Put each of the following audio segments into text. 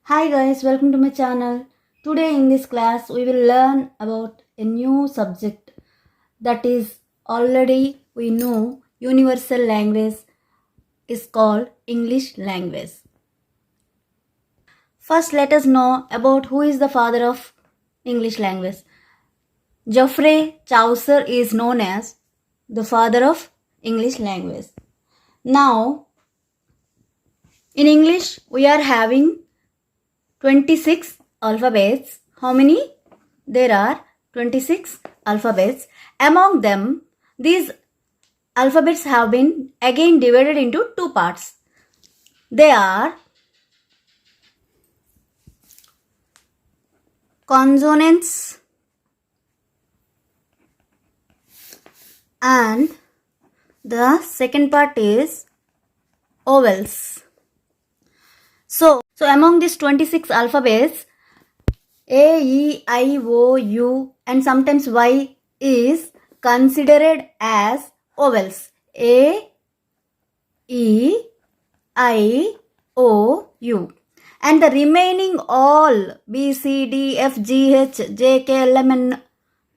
Hi guys, welcome to my channel. Today in this class we will learn about a new subject that is already we know universal language is called English language. First let us know about who is the father of English language. Geoffrey Chaucer is known as the father of English language. Now in English we are having 26 alphabets. How many? There are 26 alphabets. Among them, these alphabets have been again divided into two parts. They are consonants and the second part is vowels. So among these 26 alphabets, A, E, I, O, U and sometimes Y is considered as vowels. A, E, I, O, U. And the remaining all B, C, D, F, G, H, J, K, L, M, N,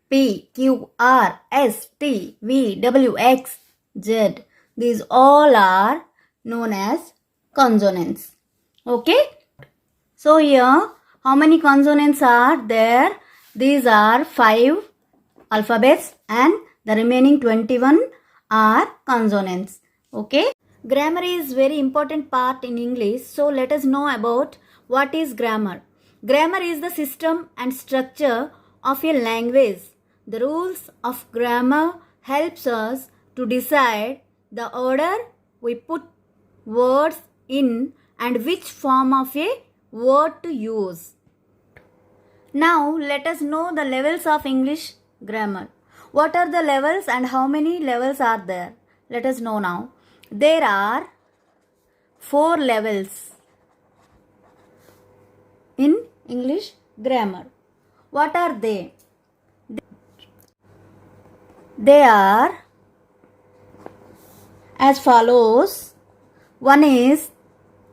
P, Q, R, S, T, V, W, X, Z. These all are known as consonants. Okay? So here, how many consonants are there? These are 5 alphabets and the remaining 21 are consonants. Okay? Grammar is very important part in English. So let us know about what is grammar. Grammar is the system and structure of a language. The rules of grammar helps us to decide the order we put words in and which form of a word to use. Now let us know the levels of English grammar. What are the levels and how many levels are there? Let us know now. There are 4 levels in English grammar. What are they? They are as follows. One is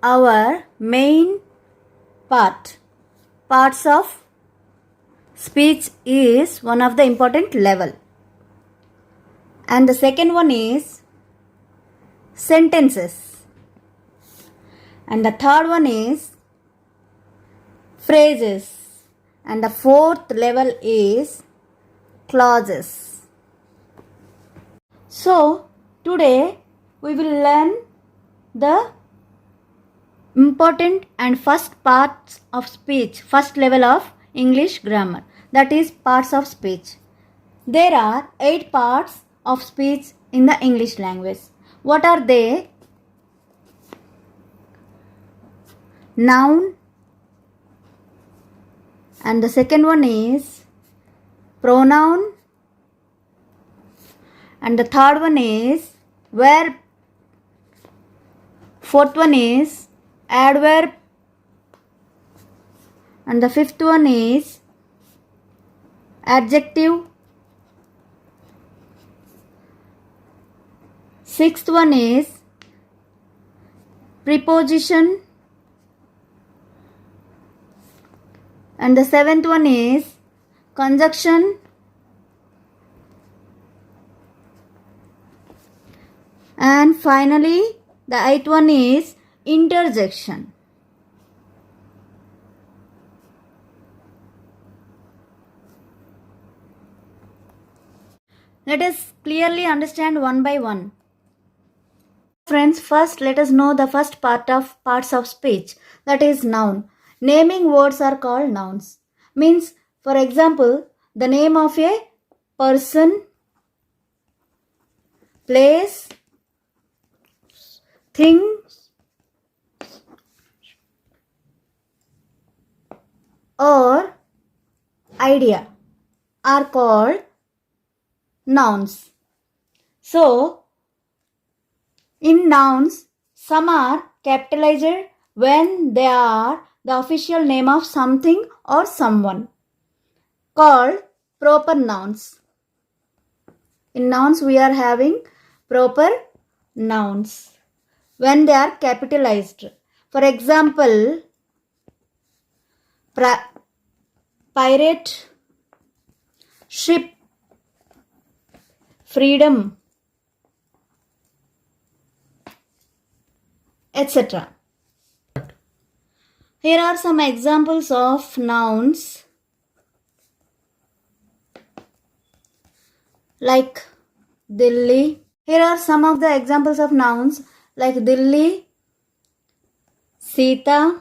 our main part. Parts of speech is one of the important level. And the second one is sentences. And the third one is phrases. And the fourth level is clauses. So today we will learn the important and first parts of speech, first level of English grammar, that is parts of speech. There are 8 parts of speech in the English language. What are they? Noun, and the second one is pronoun, and the third one is verb, fourth one is adverb, and the fifth one is adjective, sixth one is preposition, and the seventh one is conjunction, and finally the eighth one is interjection. Let us clearly understand one by one. Friends, first let us know the first parts of speech, that is noun. Naming words are called nouns. Means, for example, the name of a person, place, thing, or idea are called nouns. So, in nouns, some are capitalized when they are the official name of something or someone, called proper nouns. In nouns, we are having proper nouns when they are capitalized. For example, pirate, ship, freedom, etc. Here are some examples of nouns like Delhi. Here are some of the examples of nouns like Delhi, Sita,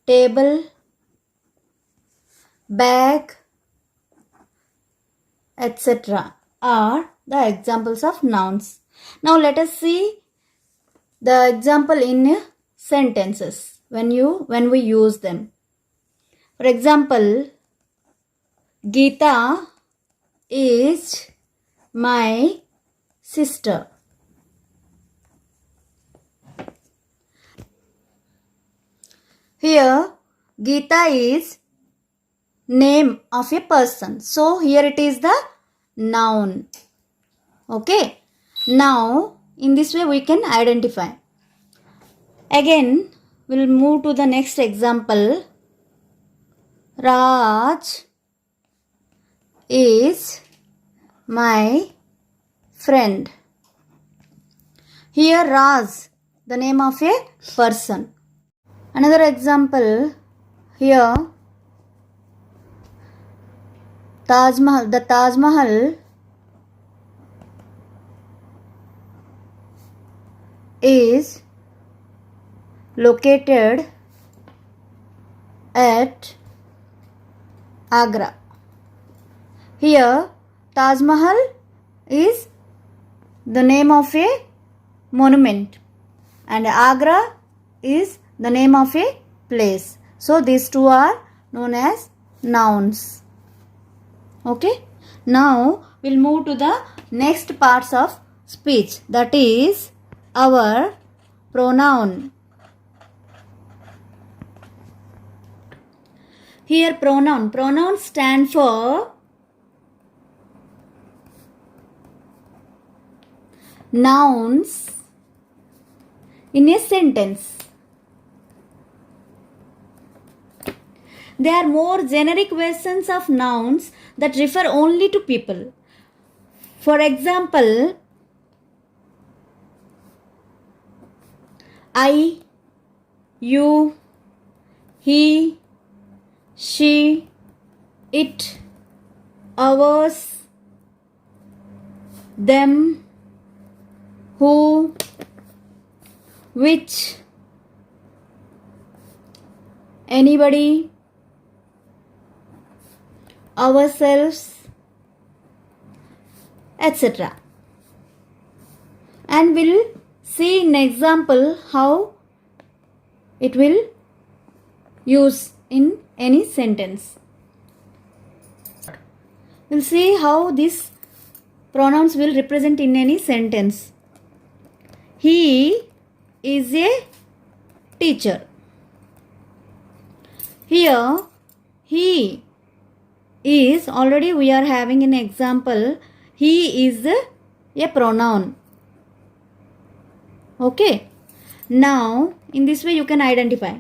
table, bag, etc. are the examples of nouns. Now let us see the example in sentences when we use them. For example, Geeta is my sister. Here Geeta is name of a person. So here it is the noun. Okay. Now in this way we can identify. Again we'll move to the next example. Raj is my friend. Here Raj, the name of a person. Another example, here Taj Mahal, the Taj Mahal is located at Agra. Here Taj Mahal is the name of a monument and Agra is the name of a place. So these two are known as nouns. Okay. Now we'll move to the next parts of speech, that is our pronoun. Here pronouns stand for nouns in a sentence. They are more generic versions of nouns that refer only to people. For example, I, you, he, she, it, ours, them, who, which, anybody, ourselves, etc. And we'll see in example how it will use in any sentence. We'll see how these pronouns will represent in any sentence. He is a teacher. Here he is, already we are having an example, he is a pronoun. Okay. Now in this way you can identify.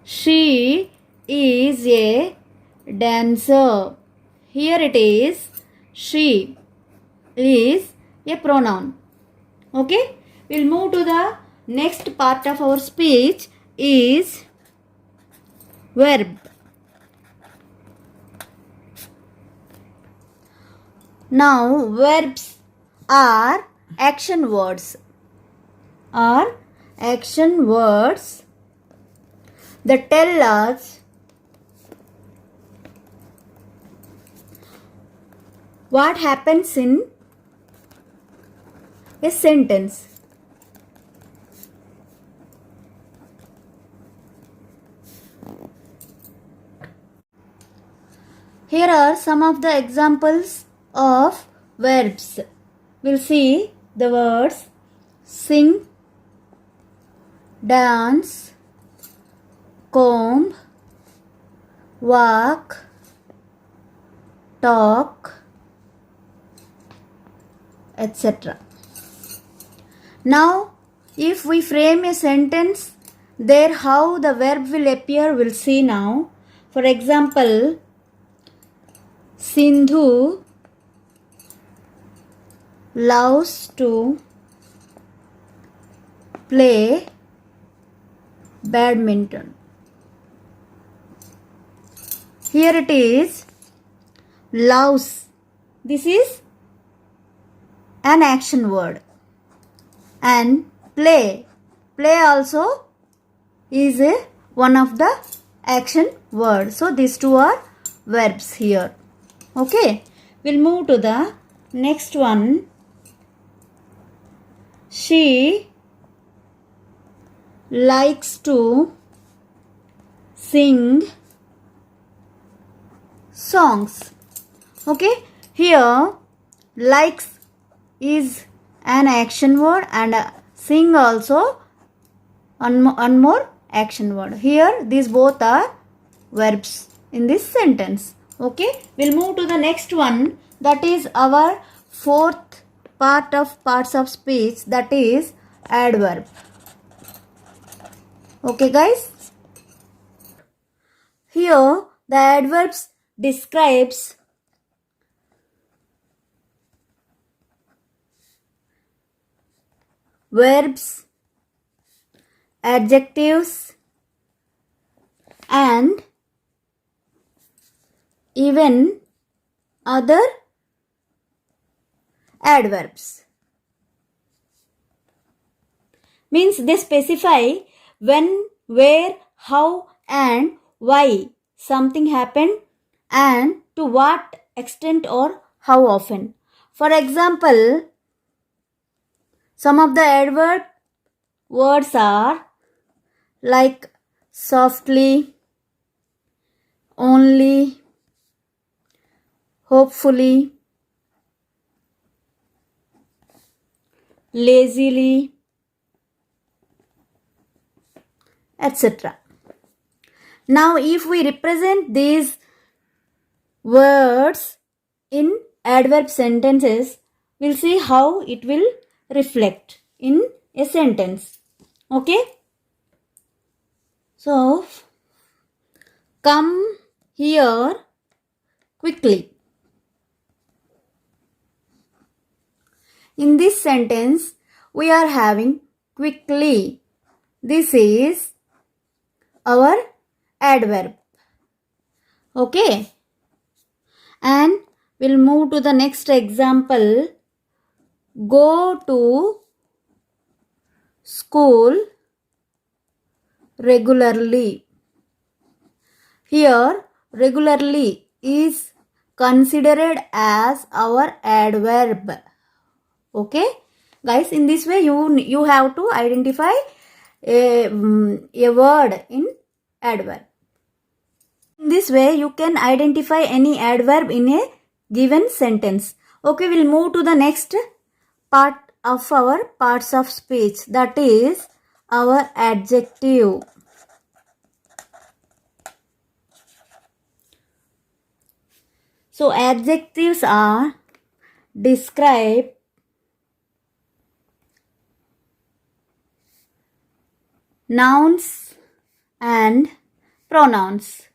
She is a dancer. Here it is, she is a pronoun. Okay. We'll move to the next part of our speech is verb. Now verbs are action words. That tell us what happens in a sentence. Here are some of the examples of verbs. We'll see the words sing, dance, comb, walk, talk, etc. Now, if we frame a sentence There how the verb will appear we'll see now. For example, Sindhu loves to play badminton. Here it is loves. This is an action word. And play. Play also is one of the action word. So these two are verbs here. Okay. We'll move to the next one. She likes to sing songs. Okay. Here likes is an action word and sing also one more action word. Here these both are verbs in this sentence. Okay. We'll move to the next one. That is our fourth part of parts of speech, that is adverb. Okay guys. Here the adverbs describes verbs, adjectives and even other adverbs. Means they specify when, where, how and why something happened and to what extent or how often. For example, some of the adverb words are like softly, only, hopefully, lazily, etc. Now if we represent these words in adverb sentences, we'll see how it will reflect in a sentence. Okay. So come here quickly. In this sentence, we are having quickly. This is our adverb. Okay. And we'll move to the next example. Go to school regularly. Here, regularly is considered as our adverb. Okay. Guys, in this way you have to identify a word in adverb. In this way you can identify any adverb in a given sentence. Okay, we'll move to the next part of our parts of speech, that is our adjective. So adjectives are describe, nouns and pronouns.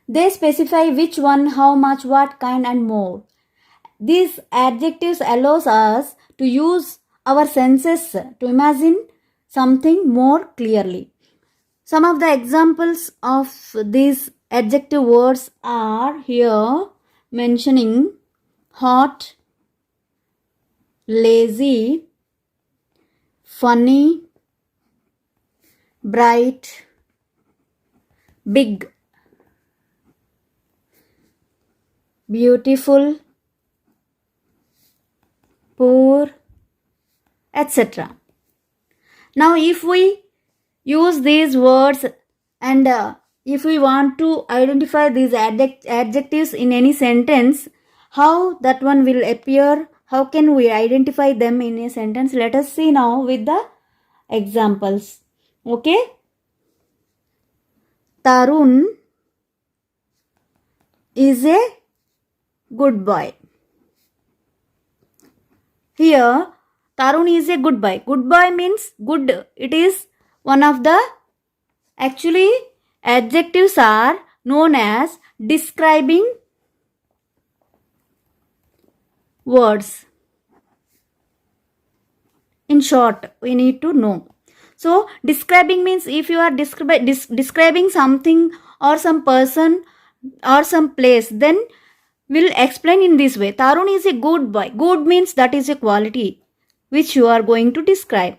They specify which one, how much, what kind and more. These adjectives allows us to use our senses to imagine something more clearly. Some of the examples of these adjective words are here mentioning hot, lazy, funny, bright, big, beautiful, poor, etc. Now if we use these words and if we want to identify these adjectives in any sentence, how that one will appear, how can we identify them in a sentence? Let us see now with the examples. Okay. Tarun is a good boy. Here Tarun is a good boy. Good boy means good. It is one of the, actually adjectives are known as describing words. In short, we need to know. So describing means if you are describing something or some person or some place, then we'll explain in this way. Tarun is a good boy. Good means that is a quality which you are going to describe.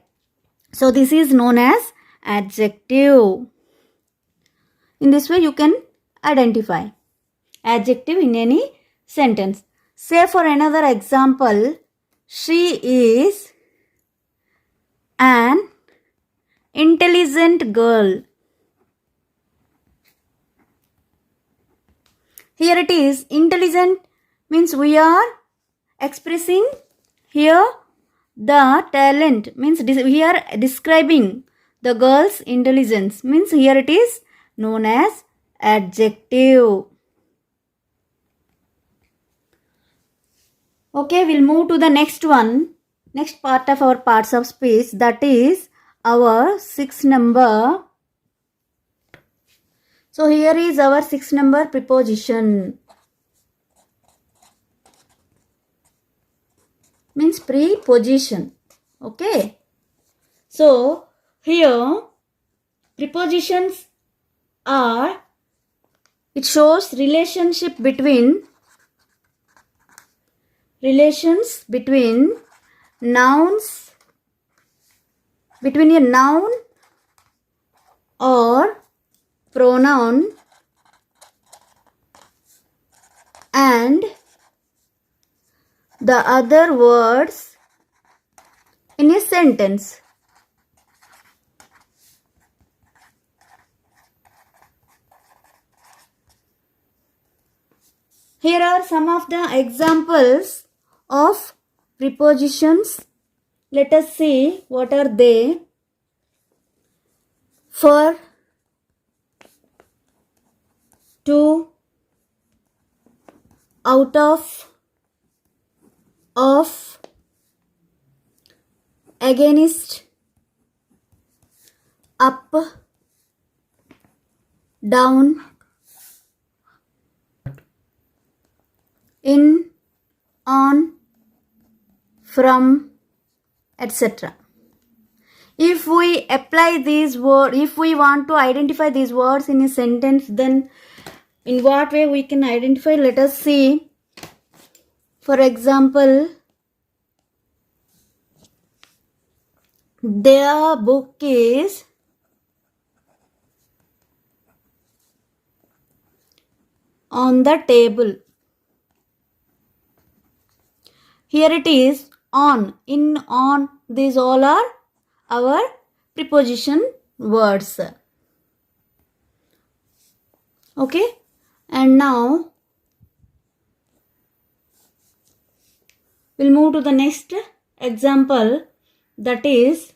So this is known as adjective. In this way you can identify adjective in any sentence. Say for another example, she is an intelligent girl. Here it is, intelligent means we are expressing here the talent, means we are describing the girl's intelligence, means here it is known as adjective. Okay, we'll move to the next one. Next part of our parts of speech, that is our 6 number. So here is our 6 number preposition. Means preposition. Okay. So here prepositions are, it shows relations between nouns, between a noun or pronoun and the other words in a sentence. Here are some of the examples of prepositions. Let us see what are they. For, to, out of, against, up, down, in, on, from, etc. If we apply these words, if we want to identify these words in a sentence, then in what way we can identify? Let us see. For example, their book is on the table. Here it is on, in, on, these all are our preposition words. Okay, and now we'll move to the next example, that is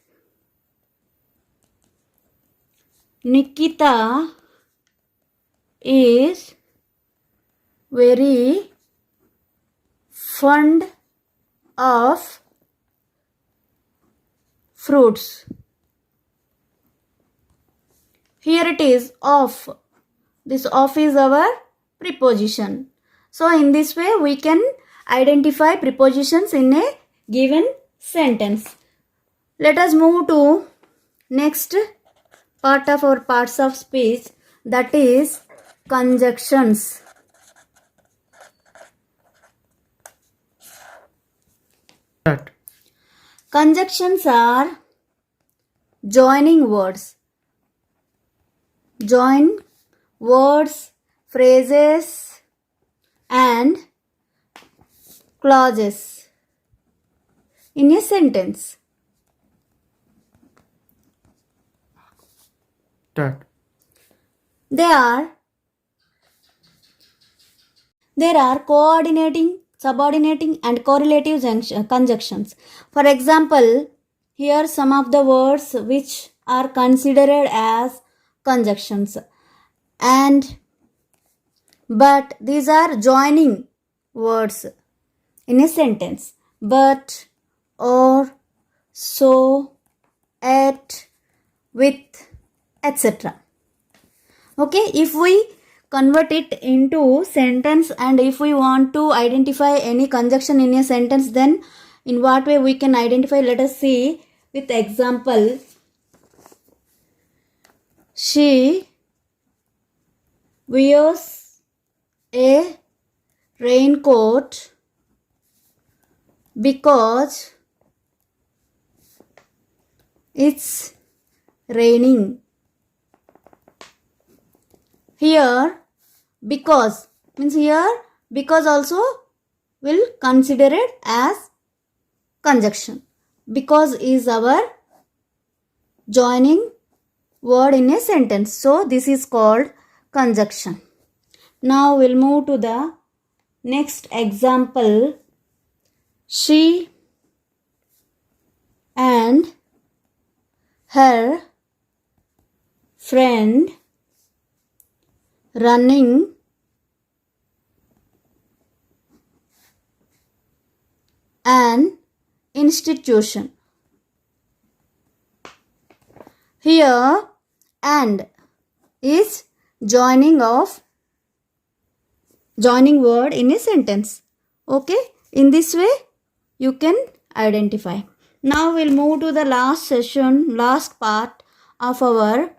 Nikita is very fond of fruits. Here it is of. This of is our preposition. So in this way we can identify prepositions in a given sentence. Let us move to next part of our parts of speech, that is conjunctions. Conjunctions are joining words. Join words, phrases and clauses in a sentence. There are coordinating, subordinating and correlative conjunctions. For example, here some of the words which are considered as conjunctions. And but, these are joining words in a sentence. But, or, so, at, with, etc. Okay, if we convert it into sentence and if we want to identify any conjunction in a sentence, then in what way we can identify? Let us see with example. She wears a raincoat because it's raining. Here because means here because also will consider it as conjunction. Because is our joining word in a sentence. So this is called conjunction. Now we'll move to the next example. She and her friend running an institution. Here and is joining word in a sentence. Okay, in this way you can identify. Now we'll move to the last part of our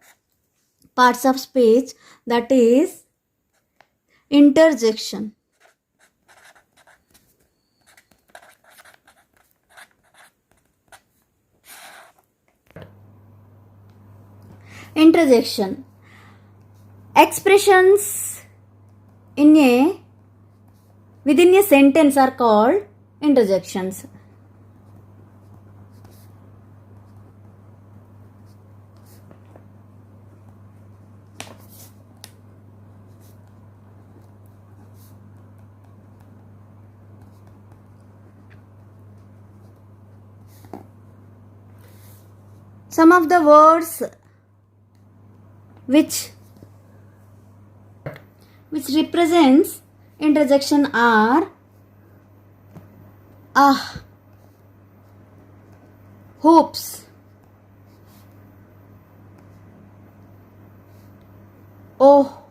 parts of speech, that is interjection. Interjection. Expressions within a sentence are called interjections. Some of the words which represents interjection are hoops, oh,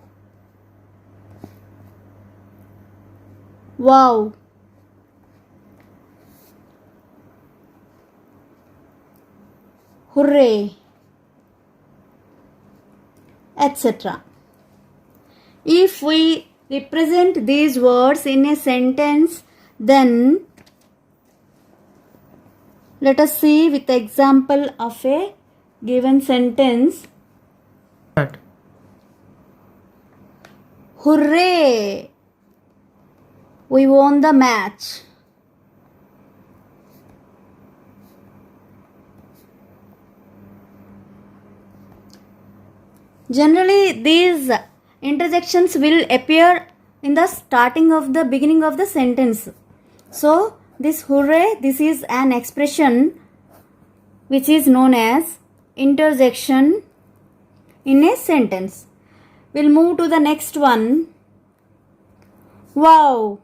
wow, hooray, etc. If we represent these words in a sentence, then let us see with example of a given sentence. Hooray! We won the match. Generally, these interjections will appear in the beginning of the sentence. So, this hooray, this is an expression which is known as interjection in a sentence. We'll move to the next one. Wow.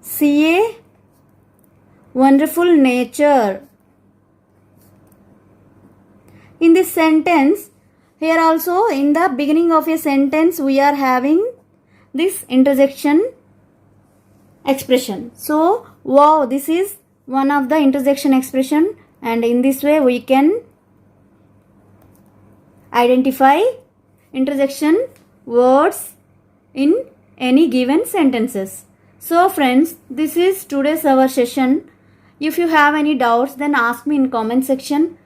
See a wonderful nature. In this sentence, here also in the beginning of a sentence we are having this interjection expression. So, wow, this is one of the interjection expression, and in this way we can identify interjection words in any given sentences. So friends, this is today's our session. If you have any doubts, then ask me in comment section.